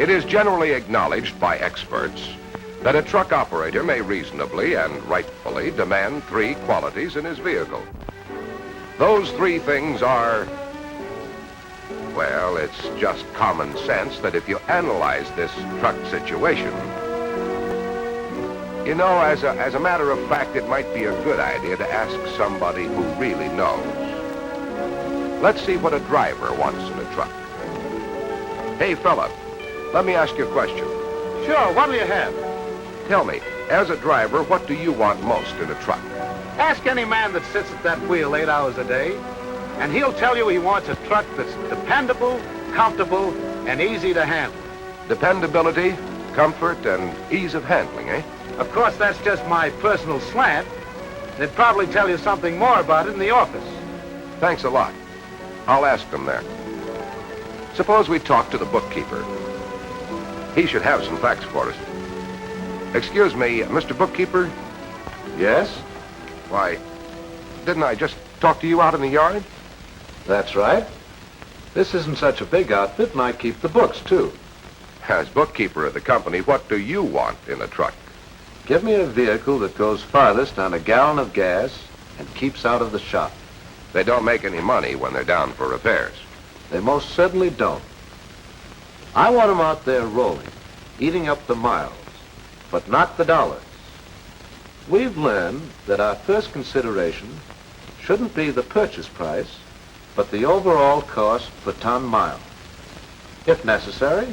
It is generally acknowledged by experts that a truck operator may reasonably and rightfully demand three qualities in his vehicle. Those three things are, well, it's just common sense that if you analyze this truck situation, you know, as a matter of fact, it might be a good idea to ask somebody who really knows. Let's see what a driver wants in a truck. Hey, fella, let me ask you a question. Sure, what do you have? Tell me, as a driver, what do you want most in a truck? Ask any man that sits at that wheel 8 hours a day, and he'll tell you he wants a truck that's dependable, comfortable, and easy to handle. Dependability, comfort, and ease of handling, eh? Of course, that's just my personal slant. They'd probably tell you something more about it in the office. Thanks a lot. I'll ask them there. Suppose we talk to the bookkeeper. He should have some facts for us. Excuse me, Mr. Bookkeeper? Yes? Why, didn't I just talk to you out in the yard? That's right. This isn't such a big outfit, and I keep the books, too. As bookkeeper of the company, what do you want in a truck? Give me a vehicle that goes farthest on a gallon of gas and keeps out of the shop. They don't make any money when they're down for repairs. They most certainly don't. I want them out there rolling, eating up the miles, but not the dollars. We've learned that our first consideration shouldn't be the purchase price, but the overall cost per ton mile. If necessary,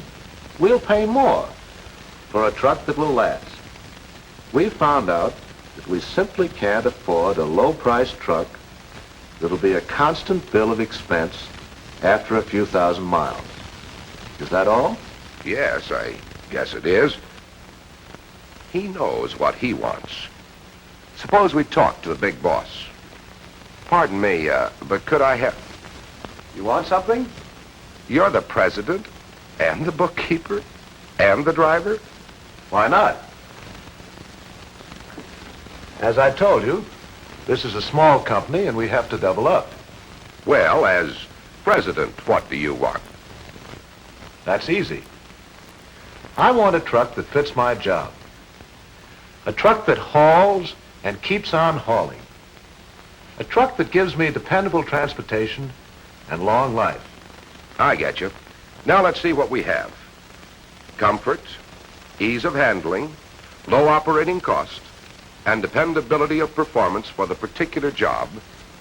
we'll pay more for a truck that will last. We've found out that we simply can't afford a low-priced truck that'll be a constant bill of expense after a few thousand miles. Is that all? Yes, I guess it is. He knows what he wants. Suppose we talk to the big boss. Pardon me, but could I have... You want something? You're the president, and the bookkeeper, and the driver? Why not? As I told you, this is a small company and we have to double up. Well, as president, what do you want? That's easy. I want a truck that fits my job. A truck that hauls and keeps on hauling. A truck that gives me dependable transportation and long life. I get you. Now let's see what we have. Comfort, ease of handling, low operating cost, and dependability of performance for the particular job,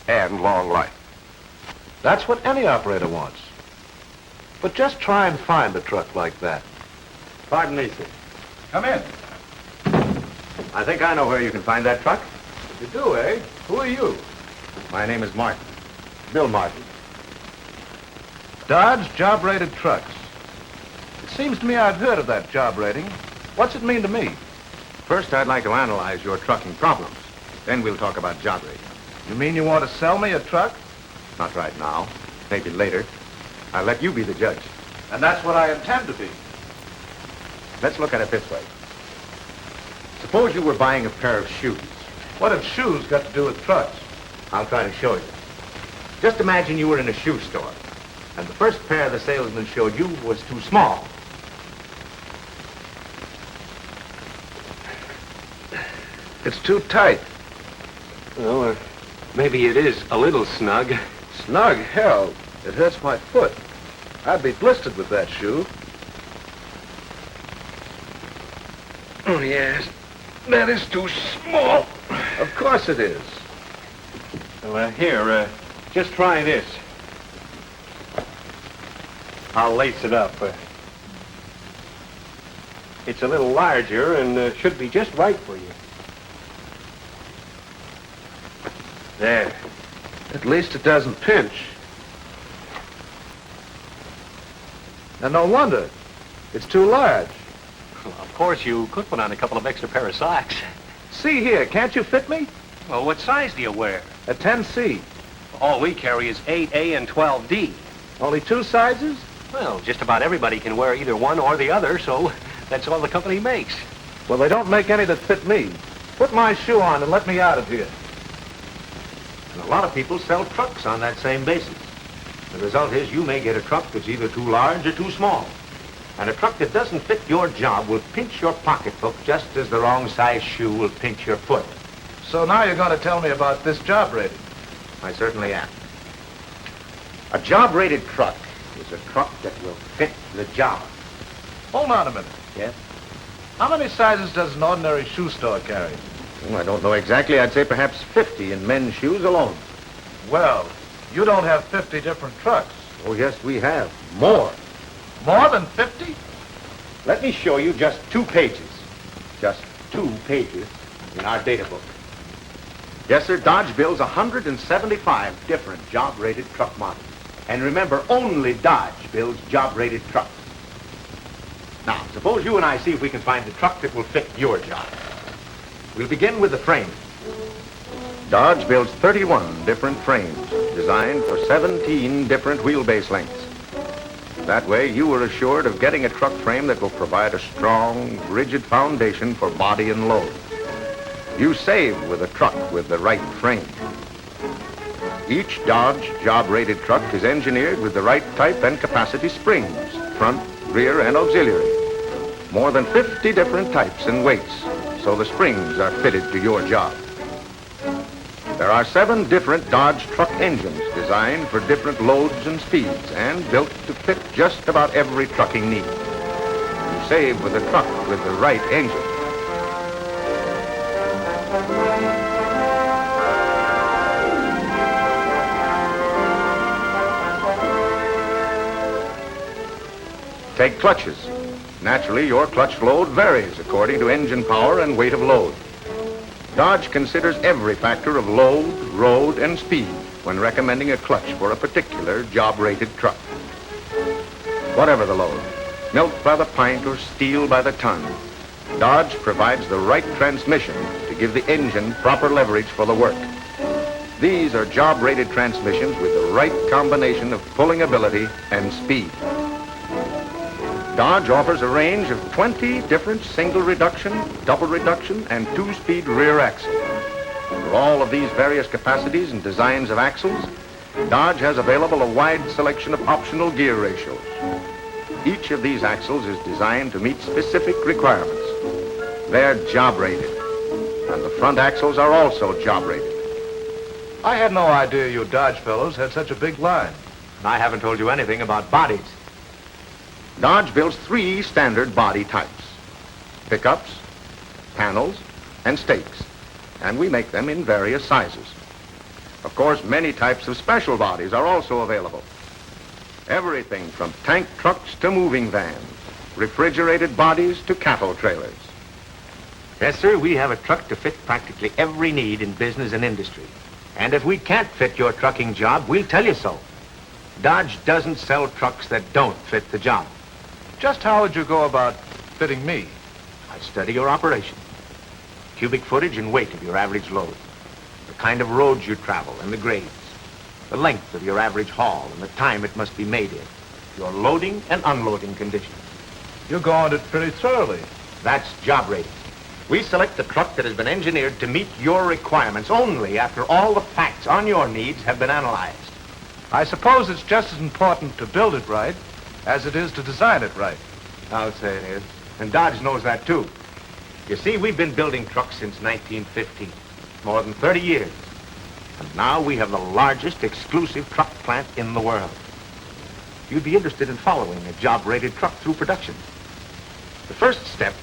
and long life. That's what any operator wants. But just try and find a truck like that. Pardon me, sir. Come in. I think I know where you can find that truck. You do, eh? Who are you? My name is Martin. Bill Martin. Dodge job-rated trucks. It seems to me I've heard of that job rating. What's it mean to me? First, I'd like to analyze your trucking problems. Then we'll talk about job rating. You mean you want to sell me a truck? Not right now. Maybe later. I'll let you be the judge. And that's what I intend to be. Let's look at it this way. Suppose you were buying a pair of shoes. What have shoes got to do with trucks? I'll try to show you. Just imagine you were in a shoe store, and the first pair the salesman showed you was too small. It's too tight. Well, maybe it is a little snug. Snug? Hell, it hurts my foot. I'd be blistered with that shoe. Oh, yes. That is too small. Of course it is. Well, here, just try this. I'll lace it up. It's a little larger and should be just right for you. There. At least it doesn't pinch. And no wonder. It's too large. Well, of course, you could put on a couple of extra pair of socks. See here, can't you fit me? Well, what size do you wear? A 10C. All we carry is 8A and 12D. Only two sizes? Well, just about everybody can wear either one or the other, so that's all the company makes. Well, they don't make any that fit me. Put my shoe on and let me out of here. And a lot of people sell trucks on that same basis. The result is you may get a truck that's either too large or too small. And a truck that doesn't fit your job will pinch your pocketbook just as the wrong size shoe will pinch your foot. So now you're going to tell me about this job rating. I certainly am. A job-rated truck is a truck that will fit the job. Hold on a minute. Yes? How many sizes does an ordinary shoe store carry? Well, I don't know exactly. I'd say perhaps 50 in men's shoes alone. Well, you don't have 50 different trucks. Oh, yes, we have. More. More than 50? Let me show you just 2 pages. Just 2 pages in our data book. Yes, sir, Dodge builds 175 different job-rated truck models. And remember, only Dodge builds job-rated trucks. Now, suppose you and I see if we can find a truck that will fit your job. We'll begin with the frame. Dodge builds 31 different frames, designed for 17 different wheelbase lengths. That way, you are assured of getting a truck frame that will provide a strong, rigid foundation for body and load. You save with a truck with the right frame. Each Dodge job-rated truck is engineered with the right type and capacity springs, front, rear, and auxiliary. More than 50 different types and weights, so the springs are fitted to your job. There are 7 different Dodge truck engines designed for different loads and speeds and built to fit just about every trucking need. You save with a truck with the right engine. Take clutches. Naturally, your clutch load varies according to engine power and weight of load. Dodge considers every factor of load, road, and speed when recommending a clutch for a particular job-rated truck. Whatever the load, milk by the pint or steel by the ton, Dodge provides the right transmission to give the engine proper leverage for the work. These are job-rated transmissions with the right combination of pulling ability and speed. Dodge offers a range of 20 different single reduction, double reduction, and 2-speed rear axles. For all of these various capacities and designs of axles, Dodge has available a wide selection of optional gear ratios. Each of these axles is designed to meet specific requirements. They're job-rated, and the front axles are also job-rated. I had no idea you Dodge fellows had such a big line. And I haven't told you anything about bodies. Dodge builds 3 standard body types: pickups, panels, and stakes, and we make them in various sizes. Of course, many types of special bodies are also available. Everything from tank trucks to moving vans, refrigerated bodies to cattle trailers. Yes, sir, we have a truck to fit practically every need in business and industry. And if we can't fit your trucking job, we'll tell you so. Dodge doesn't sell trucks that don't fit the job. Just how would you go about fitting me? I study your operation, cubic footage and weight of your average load, the kind of roads you travel and the grades, the length of your average haul and the time it must be made in, your loading and unloading conditions. You're going at it pretty thoroughly. That's job rating. We select the truck that has been engineered to meet your requirements only after all the facts on your needs have been analyzed. I suppose it's just as important to build it right as it is to design it right. I'll say it is. And Dodge knows that, too. You see, we've been building trucks since 1915, more than 30 years. And now we have the largest exclusive truck plant in the world. You'd be interested in following a job-rated truck through production. The first step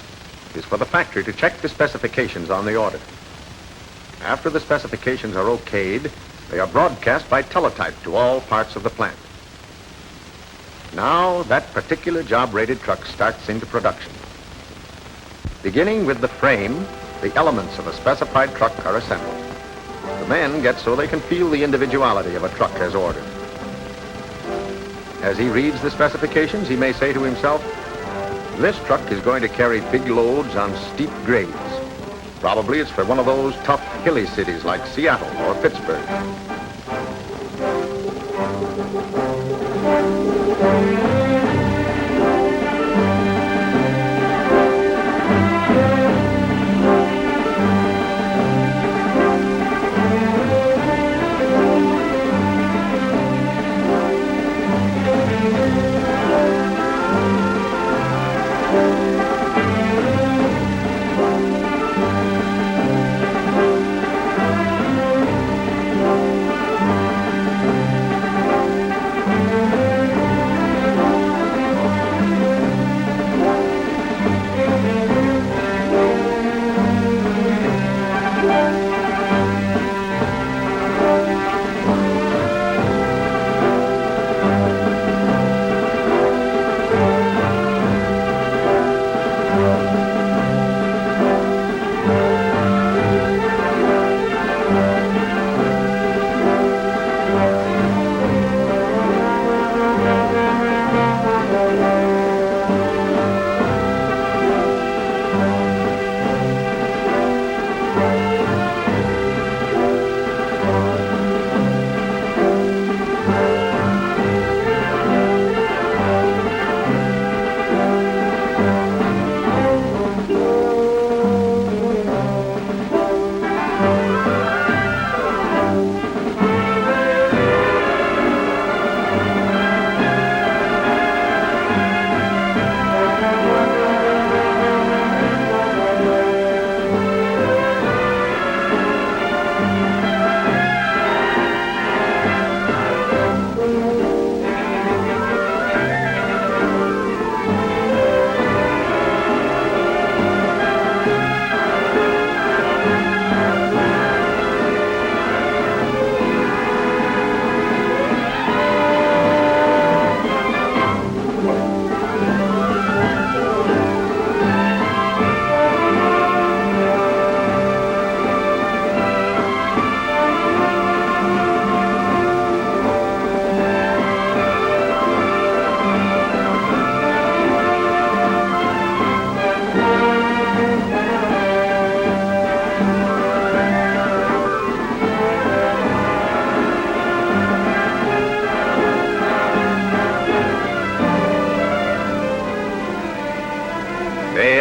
is for the factory to check the specifications on the order. After the specifications are okayed, they are broadcast by teletype to all parts of the plant. Now, that particular job-rated truck starts into production. Beginning with the frame, the elements of a specified truck are assembled. The men get so they can feel the individuality of a truck as ordered. As he reads the specifications, he may say to himself, this truck is going to carry big loads on steep grades. Probably it's for one of those tough, hilly cities like Seattle or Pittsburgh.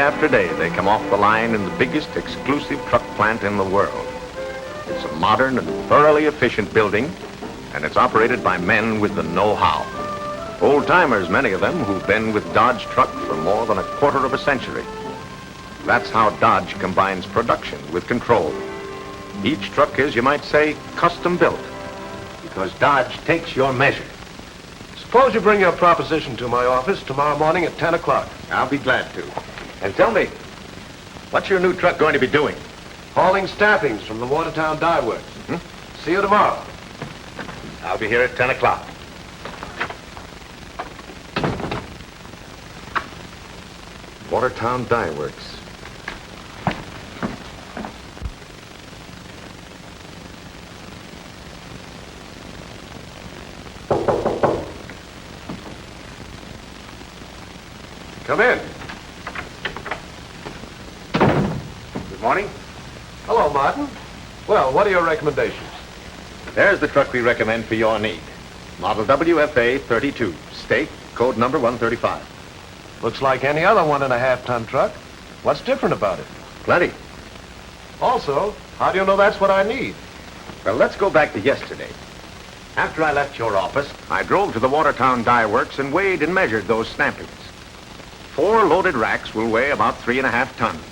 after day, they come off the line in the biggest exclusive truck plant in the world. It's a modern and thoroughly efficient building, and it's operated by men with the know-how. Old-timers, many of them, who've been with Dodge Truck for more than a quarter of a century. That's how Dodge combines production with control. Each truck is, you might say, custom built, because Dodge takes your measure. Suppose you bring your proposition to my office tomorrow morning at 10 o'clock. I'll be glad to. And tell me, what's your new truck going to be doing? Hauling stampings from the Watertown Dye Works. See you tomorrow. I'll be here at 10 o'clock. Watertown Dye Works. Come in. Good morning. Hello, Martin. Well, what are your recommendations? There's the truck we recommend for your need. Model WFA 32, stake, code number 135. Looks like any other 1.5-ton truck. What's different about it? Plenty. Also, how do you know that's what I need? Well, let's go back to yesterday. After I left your office, I drove to the Watertown Dye Works and weighed and measured those stampings. 4 loaded racks will weigh about 3.5 tons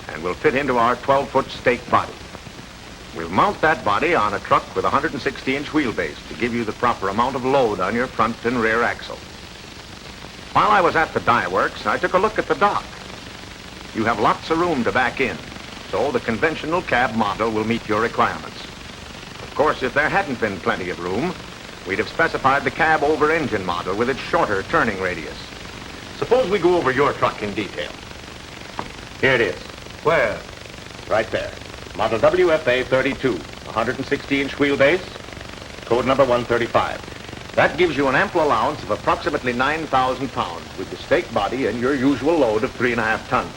and will fit into our 12-foot stake body. We'll mount that body on a truck with a 160-inch wheelbase to give you the proper amount of load on your front and rear axle. While I was at the dye works, I took a look at the dock. You have lots of room to back in, so the conventional cab model will meet your requirements. Of course, if there hadn't been plenty of room, we'd have specified the cab over engine model with its shorter turning radius. Suppose we go over your truck in detail. Here it is. Where? Right there. Model WFA 32, 160-inch wheelbase, code number 135. That gives you an ample allowance of approximately 9,000 pounds with the stake body and your usual load of 3.5 tons.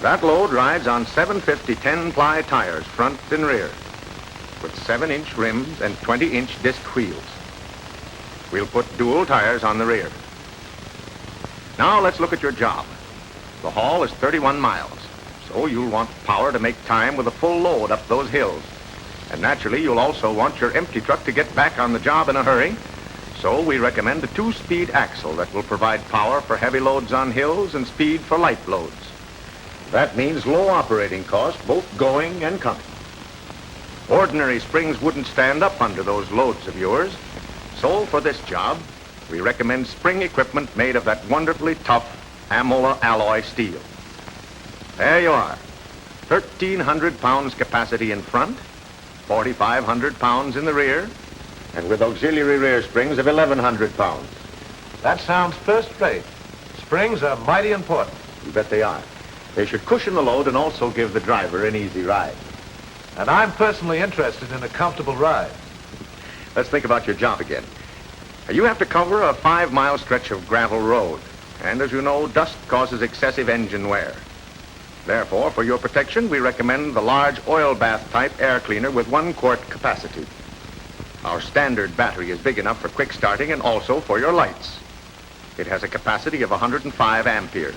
That load rides on 750 10-ply tires, front and rear, with 7-inch rims and 20-inch disc wheels. We'll put dual tires on the rear. Now let's look at your job. The haul is 31 miles, so you'll want power to make time with a full load up those hills. And naturally, you'll also want your empty truck to get back on the job in a hurry, so we recommend a 2-speed axle that will provide power for heavy loads on hills and speed for light loads. That means low operating cost, both going and coming. Ordinary springs wouldn't stand up under those loads of yours, so for this job, we recommend spring equipment made of that wonderfully tough Amola alloy steel. There you are. 1,300 pounds capacity in front, 4,500 pounds in the rear, and with auxiliary rear springs of 1,100 pounds. That sounds first rate. Springs are mighty important. You bet they are. They should cushion the load and also give the driver an easy ride. And I'm personally interested in a comfortable ride. Let's think about your job again. You have to cover a 5-mile stretch of gravel road. And as you know, dust causes excessive engine wear. Therefore, for your protection, we recommend the large oil bath type air cleaner with 1-quart capacity. Our standard battery is big enough for quick starting and also for your lights. It has a capacity of 105 amperes.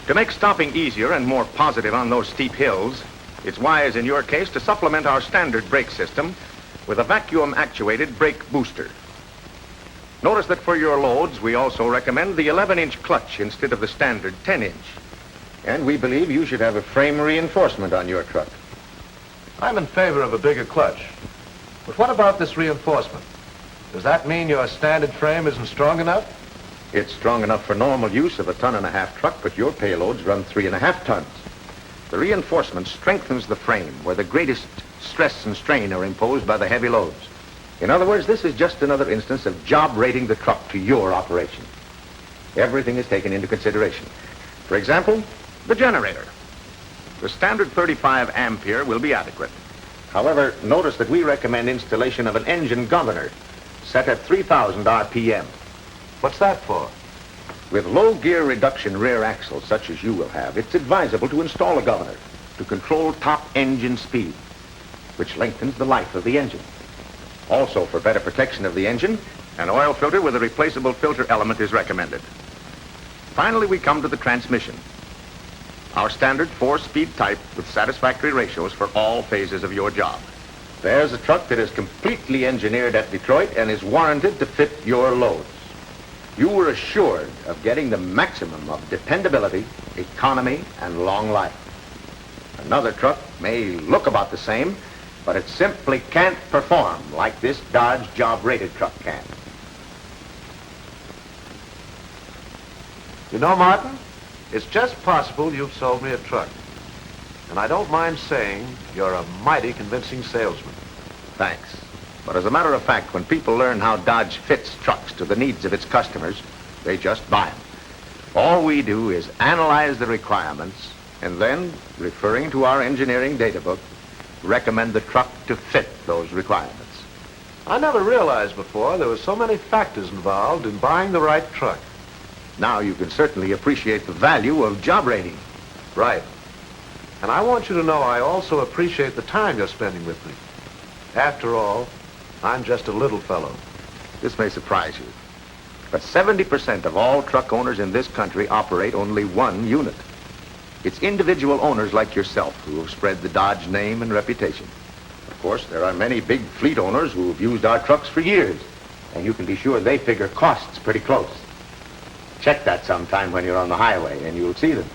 To make stopping easier and more positive on those steep hills, it's wise in your case to supplement our standard brake system with a vacuum-actuated brake booster. Notice that for your loads, we also recommend the 11-inch clutch instead of the standard 10-inch. And we believe you should have a frame reinforcement on your truck. I'm in favor of a bigger clutch. But what about this reinforcement? Does that mean your standard frame isn't strong enough? It's strong enough for normal use of a 1.5 ton truck, but your payloads run 3.5 tons. The reinforcement strengthens the frame where the greatest stress and strain are imposed by the heavy loads. In other words, this is just another instance of job rating the truck to your operation. Everything is taken into consideration. For example, the generator. The standard 35 ampere will be adequate. However, notice that we recommend installation of an engine governor set at 3,000 RPM. What's that for? With low gear reduction rear axles such as you will have, it's advisable to install a governor to control top engine speed, which lengthens the life of the engine. Also, for better protection of the engine, an oil filter with a replaceable filter element is recommended. Finally, we come to the transmission. Our standard 4-speed type with satisfactory ratios for all phases of your job. There's a truck that is completely engineered at Detroit and is warranted to fit your loads. You were assured of getting the maximum of dependability, economy, and long life. Another truck may look about the same, but it simply can't perform like this Dodge job-rated truck can. You know, Martin, it's just possible you've sold me a truck. And I don't mind saying you're a mighty convincing salesman. Thanks. But as a matter of fact, when people learn how Dodge fits trucks to the needs of its customers, they just buy them. All we do is analyze the requirements and then, referring to our engineering data book, recommend the truck to fit those requirements. I never realized before there were so many factors involved in buying the right truck. Now you can certainly appreciate the value of job rating. Right. And I want you to know I also appreciate the time you're spending with me. After all, I'm just a little fellow. This may surprise you, but 70% of all truck owners in this country operate only one unit. It's individual owners like yourself who have spread the Dodge name and reputation. Of course, there are many big fleet owners who have used our trucks for years, and you can be sure they figure costs pretty close. Check that sometime when you're on the highway, and you'll see them.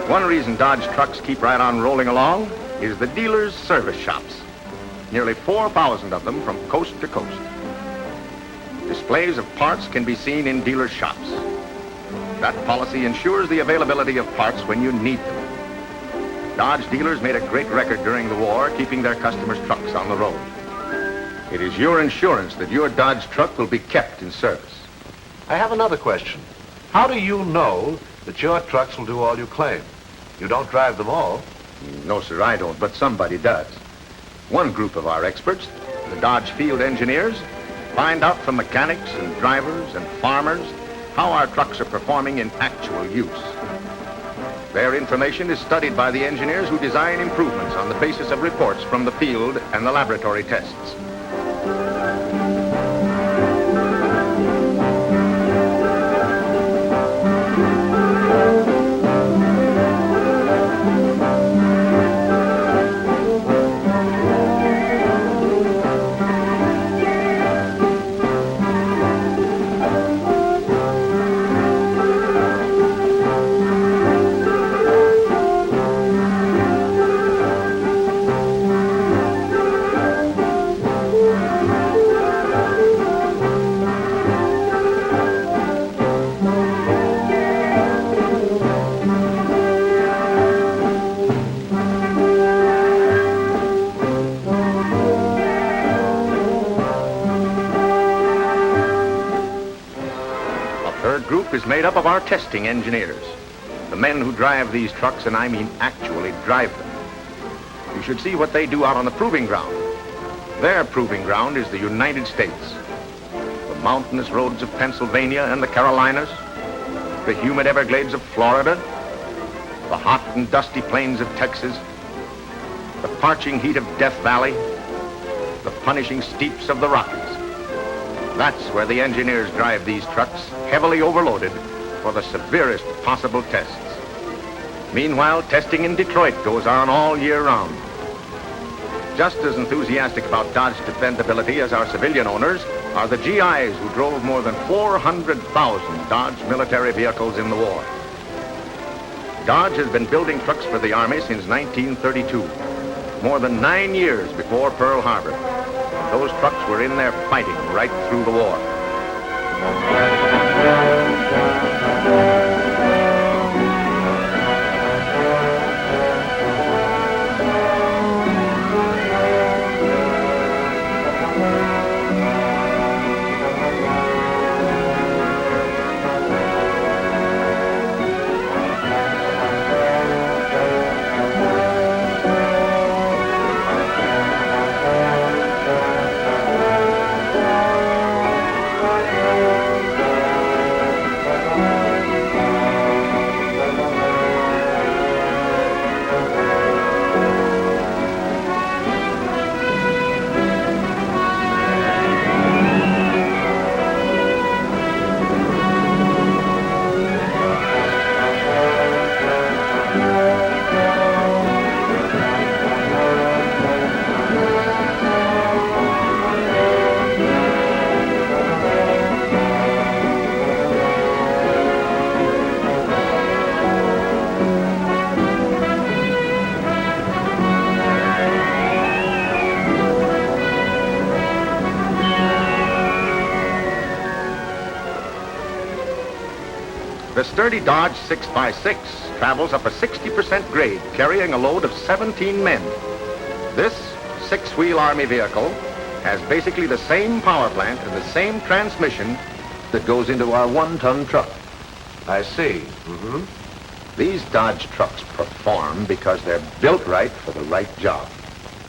One reason Dodge trucks keep right on rolling along is the dealers' service shops. Nearly 4,000 of them from coast to coast. Displays of parts can be seen in dealer shops. That policy ensures the availability of parts when you need them. Dodge dealers made a great record during the war, keeping their customers' trucks on the road. It is your insurance that your Dodge truck will be kept in service. I have another question. How do you know that your trucks will do all you claim? You don't drive them all. No, sir, I don't, but somebody does. One group of our experts, the Dodge field engineers, find out from mechanics and drivers and farmers how our trucks are performing in actual use. Their information is studied by the engineers who design improvements on the basis of reports from the field and the laboratory tests. Is made up of our testing engineers. the men who drive these trucks, and I mean actually drive them. You should see what they do out on the proving ground. Their proving ground is the United States. The mountainous roads of Pennsylvania and the Carolinas, the humid Everglades of Florida, the hot and dusty plains of Texas, the parching heat of Death Valley, the punishing steeps of the Rockies. That's where the engineers drive these trucks, heavily overloaded, for the severest possible tests. Meanwhile, testing in Detroit goes on all year round. Just as enthusiastic about Dodge dependability as our civilian owners are the GIs who drove more than 400,000 Dodge military vehicles in the war. Dodge has been building trucks for the Army since 1932, more than 9 years before Pearl Harbor. Those trucks were in there fighting right through the war. The sturdy Dodge 6x6 travels up a 60% grade, carrying a load of 17 men. This six-wheel Army vehicle has basically the same power plant and the same transmission that goes into our one-ton truck. I see. These Dodge trucks perform because they're built right for the right job,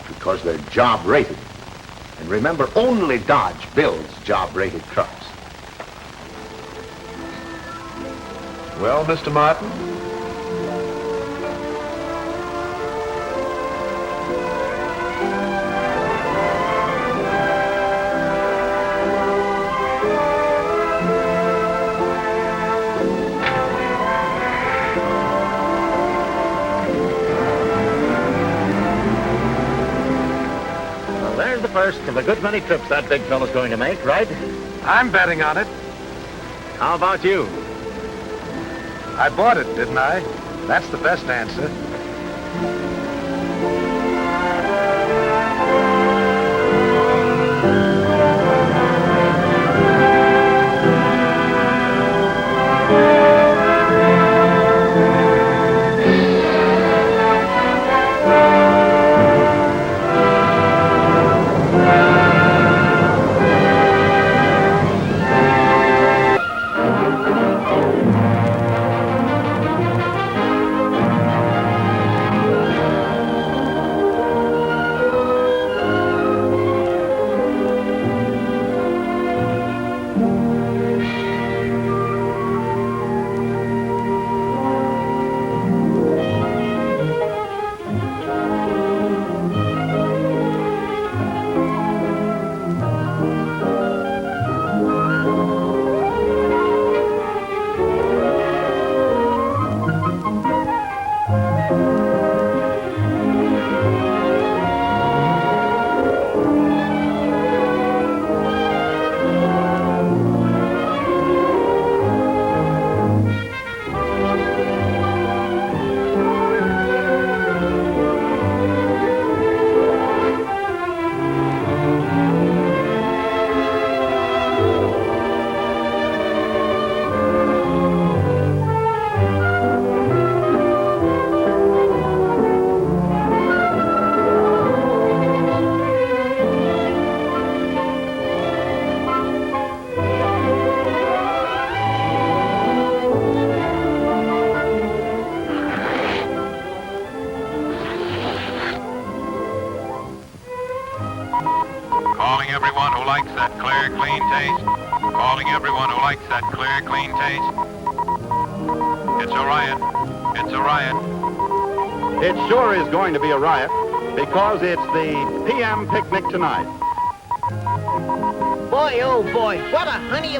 because they're job-rated. And remember, only Dodge builds job-rated trucks. Well, Mr. Martin? Well, there's the first of a good many trips that big fellow's going to make, right? I'm betting on it. How about you? I bought it, didn't I? That's the best answer. clean taste. Calling everyone who likes that clear, clean taste. It's a riot. It's a riot. It sure is going to be a riot because it's the PM picnic tonight. Boy, oh boy, what a honey